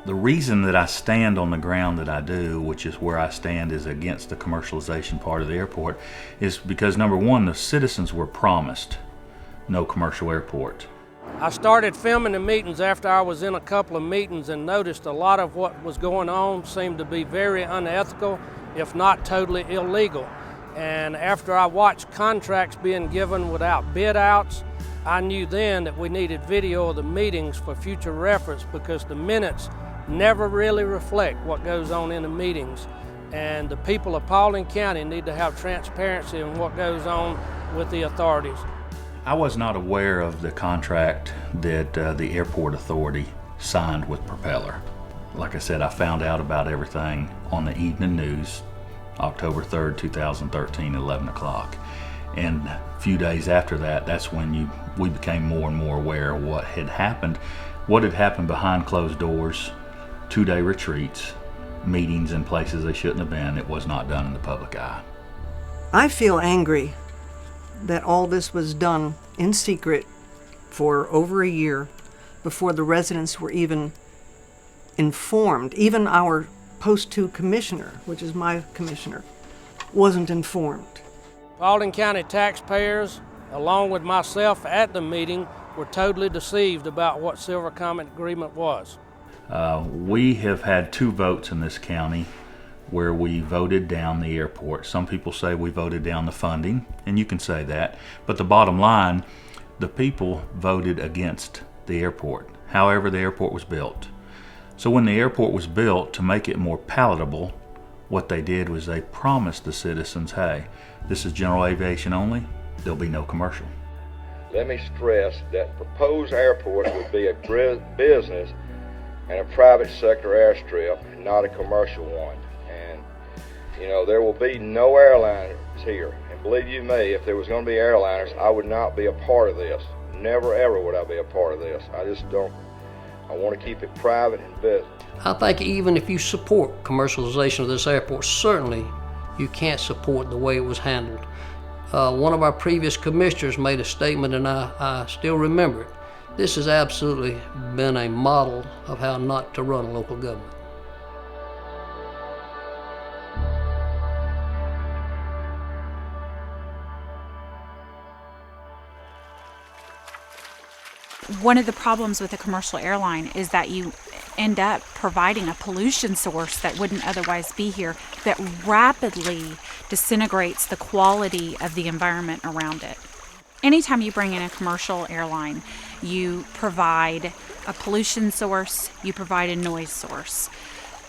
The reason that I stand on the ground that I do, which is where I stand is against the commercialization part of the airport, is because number one, the citizens were promised no commercial airport. I started filming the meetings after I was in a couple of meetings and noticed a lot of what was going on seemed to be very unethical, if not totally illegal. And after I watched contracts being given without bid outs, I knew then that we needed video of the meetings for future reference, because the minutes never really reflect what goes on in the meetings. And the people of Paulding County need to have transparency in what goes on with the authorities. I was not aware of the contract that the airport authority signed with Propeller. Like I said, I found out about everything on the evening news, October 3rd, 2013, 11 o'clock. And a few days after that, that's when we became more and more aware of what had happened behind closed doors, 2-day retreats, meetings in places they shouldn't have been. It was not done in the public eye. I feel angry that all this was done in secret for over a year before the residents were even informed. Even our Post 2 commissioner, which is my commissioner, wasn't informed. Paulding County taxpayers, along with myself at the meeting, were totally deceived about what Silver Comet Agreement was. We have had 2 votes in this county where we voted down the airport. Some people say we voted down the funding, and you can say that, but the bottom line, the people voted against the airport, however the airport was built. So when the airport was built, to make it more palatable, what they did was they promised the citizens, hey, this is general aviation only, there'll be no commercial. Let me stress that proposed airport would be a business and a private sector airstrip, not a commercial one. And, there will be no airliners here. And believe you me, if there was going to be airliners, I would not be a part of this. Never, ever would I be a part of this. I just don't. I want to keep it private and business. I think even if you support commercialization of this airport, certainly you can't support the way it was handled. One of our previous commissioners made a statement, and I still remember it. This has absolutely been a model of how not to run a local government. One of the problems with a commercial airline is that you end up providing a pollution source that wouldn't otherwise be here, that rapidly disintegrates the quality of the environment around it. Anytime you bring in a commercial airline, you provide a pollution source, you provide a noise source,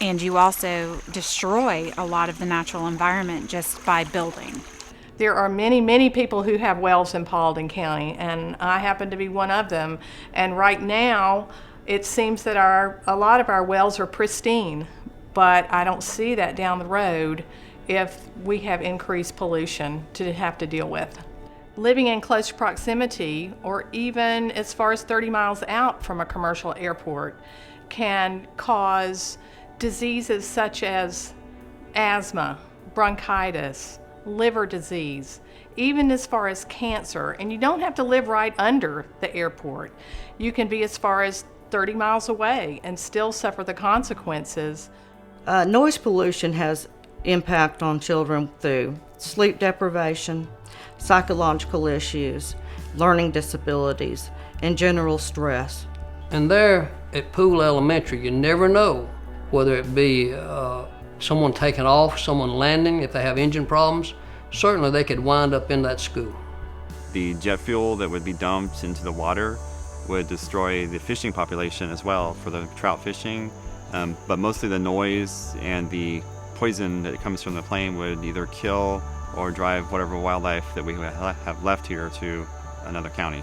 and you also destroy a lot of the natural environment just by building. There are many, many people who have wells in Paulding County, and I happen to be one of them. And right now, it seems that a lot of our wells are pristine, but I don't see that down the road if we have increased pollution to have to deal with. Living in close proximity, or even as far as 30 miles out from a commercial airport, can cause diseases such as asthma, bronchitis, liver disease, even as far as cancer. And you don't have to live right under the airport. You can be as far as 30 miles away and still suffer the consequences. Noise pollution has impact on children through sleep deprivation, psychological issues, learning disabilities, and general stress. And there at Poole Elementary, you never know whether it be someone taking off, someone landing, if they have engine problems. Certainly they could wind up in that school. The jet fuel that would be dumped into the water would destroy the fishing population as well for the trout fishing, but mostly the noise and the poison that comes from the plane would either kill or drive whatever wildlife that we have left here to another county.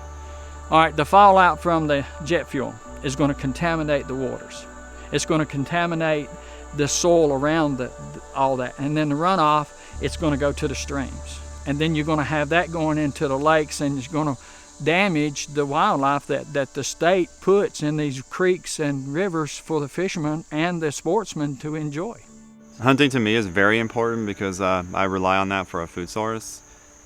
All right, the fallout from the jet fuel is going to contaminate the waters. It's going to contaminate the soil around all that. And then the runoff, it's going to go to the streams. And then you're going to have that going into the lakes, and it's going to damage the wildlife that the state puts in these creeks and rivers for the fishermen and the sportsmen to enjoy. Hunting to me is very important because I rely on that for a food source.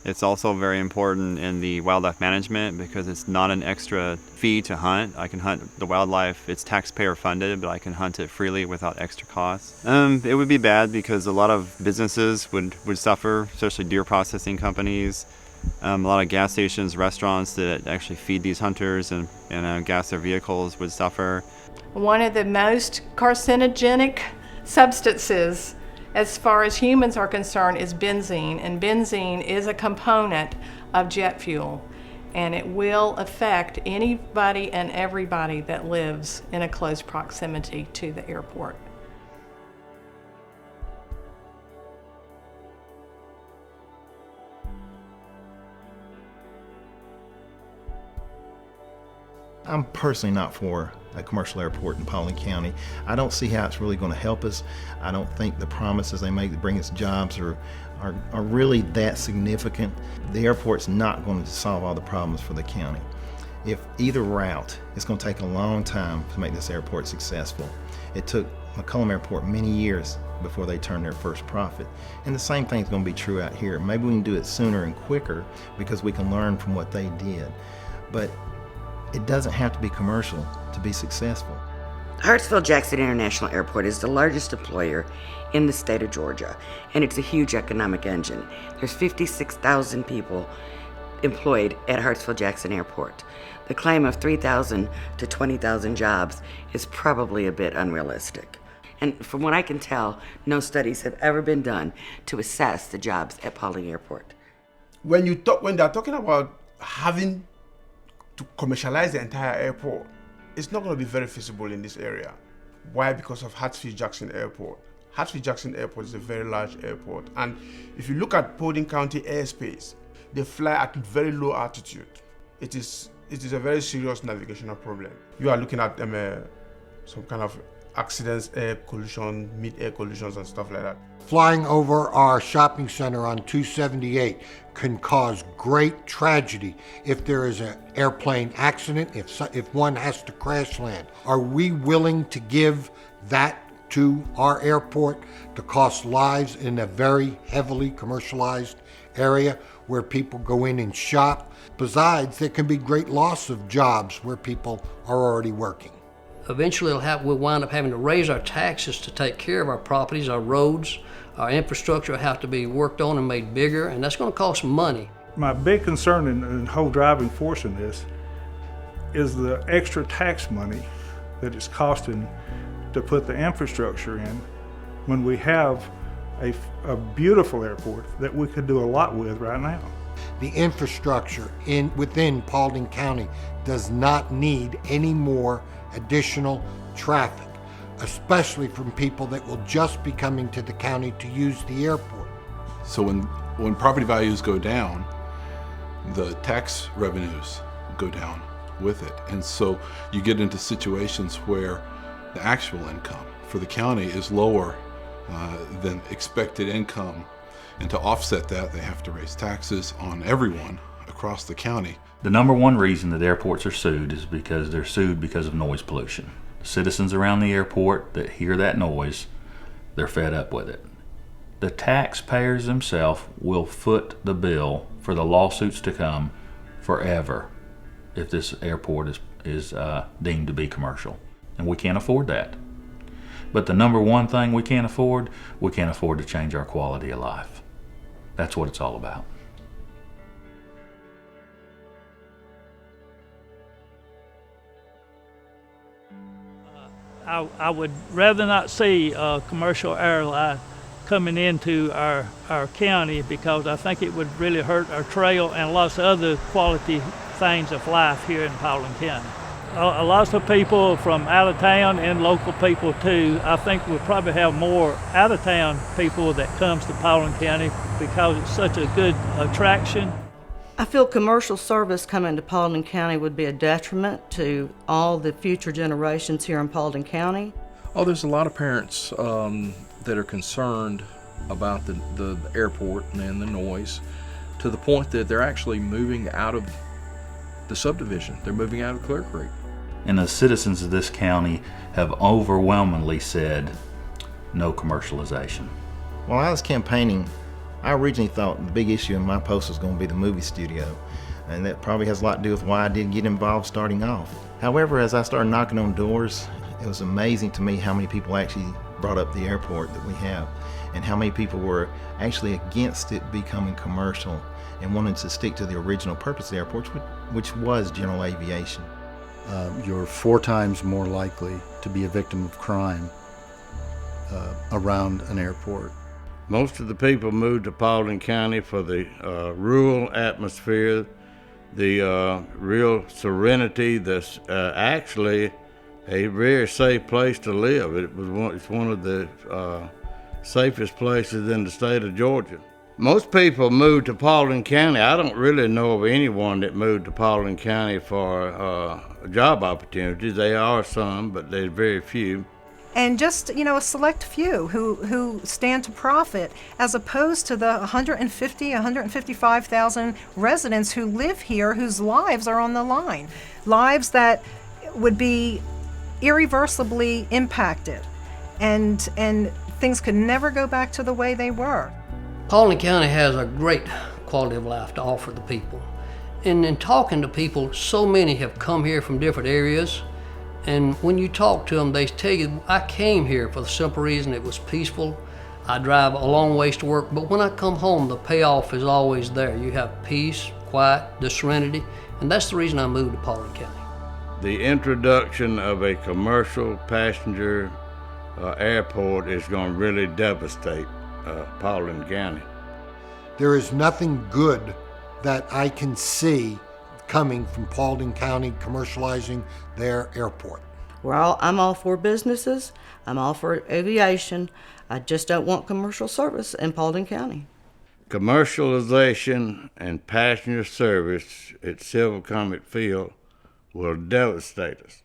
It's also very important in the wildlife management because it's not an extra fee to hunt. I can hunt the wildlife, it's taxpayer funded, but I can hunt it freely without extra costs. It would be bad because a lot of businesses would suffer, especially deer processing companies. A lot of gas stations, restaurants that actually feed these hunters and gas their vehicles would suffer. One of the most carcinogenic substances as far as humans are concerned is benzene, and benzene is a component of jet fuel, and it will affect anybody and everybody that lives in a close proximity to the airport. I'm personally not for a commercial airport in Paulding County. I don't see how it's really going to help us. I don't think the promises they make to bring us jobs are really that significant. The airport's not going to solve all the problems for the county. If either route, it's going to take a long time to make this airport successful. It took McCollum Airport many years before they turned their first profit. And the same thing's going to be true out here. Maybe we can do it sooner and quicker because we can learn from what they did. But it doesn't have to be commercial to be successful. Hartsfield-Jackson International Airport is the largest employer in the state of Georgia, and it's a huge economic engine. There's 56,000 people employed at Hartsfield-Jackson Airport. The claim of 3,000 to 20,000 jobs is probably a bit unrealistic. And from what I can tell, no studies have ever been done to assess the jobs at Paulding Airport. When they're talking about having to commercialize the entire airport, it's not going to be very feasible in this area. Why? Because of Hartsfield-Jackson Airport. Hartsfield-Jackson Airport is a very large airport, and if you look at Paulding County airspace, they fly at very low altitude. It is a very serious navigational problem. You are looking at some kind of accidents, air collision, mid-air collisions and stuff like that. Flying over our shopping center on 278 can cause great tragedy if there is an airplane accident, if one has to crash land. Are we willing to give that to our airport to cost lives in a very heavily commercialized area where people go in and shop? Besides, there can be great loss of jobs where people are already working. Eventually we'll wind up having to raise our taxes to take care of our properties, our roads, our infrastructure will have to be worked on and made bigger, and that's going to cost money. My big concern and the whole driving force in this is the extra tax money that it's costing to put the infrastructure in when we have a beautiful airport that we could do a lot with right now. The infrastructure within Paulding County does not need any more additional traffic, especially from people that will just be coming to the county to use the airport. So when property values go down, the tax revenues go down with it. And so you get into situations where the actual income for the county is lower than expected income. And to offset that, they have to raise taxes on everyone across the county. The number one reason that airports are sued is because they're sued because of noise pollution. Citizens around the airport that hear that noise, they're fed up with it. The taxpayers themselves will foot the bill for the lawsuits to come forever if this airport is deemed to be commercial. And we can't afford that. But the number one thing we can't afford to change our quality of life. That's what it's all about. I would rather not see a commercial airline coming into our county because I think it would really hurt our trail and lots of other quality things of life here in Paulding County. Lots of people from out of town and local people too. I think we'll probably have more out of town people that comes to Paulding County because it's such a good attraction. I feel commercial service coming to Paulding County would be a detriment to all the future generations here in Paulding County. Oh, there's a lot of parents that are concerned about the airport and the noise, to the point that they're actually moving out of the subdivision. They're moving out of Clear Creek. And the citizens of this county have overwhelmingly said no commercialization. While I was campaigning, I originally thought the big issue in my post was going to be the movie studio, and that probably has a lot to do with why I didn't get involved starting off. However, as I started knocking on doors, it was amazing to me how many people actually brought up the airport that we have, and how many people were actually against it becoming commercial and wanted to stick to the original purpose of the airport, which was general aviation. You're 4 times more likely to be a victim of crime around an airport. Most of the people moved to Paulding County for the rural atmosphere, the real serenity. That's actually a very safe place to live. It's one of the safest places in the state of Georgia. Most people move to Paulding County. I don't really know of anyone that moved to Paulding County for job opportunities. There are some, but there's very few. And just, a select few who stand to profit, as opposed to the 155,000 residents who live here, whose lives are on the line. Lives that would be irreversibly impacted, and things could never go back to the way they were. Paulding County has a great quality of life to offer the people. And in talking to people, so many have come here from different areas. And when you talk to them, they tell you, I came here for the simple reason it was peaceful. I drive a long ways to work, but when I come home, the payoff is always there. You have peace, quiet, the serenity, and that's the reason I moved to Paulding County. The introduction of a commercial passenger airport is going to really devastate Paulding County. There is nothing good that I can see coming from Paulding County commercializing their airport. Well, I'm all for businesses. I'm all for aviation. I just don't want commercial service in Paulding County. Commercialization and passenger service at Silver Comet Field will devastate us.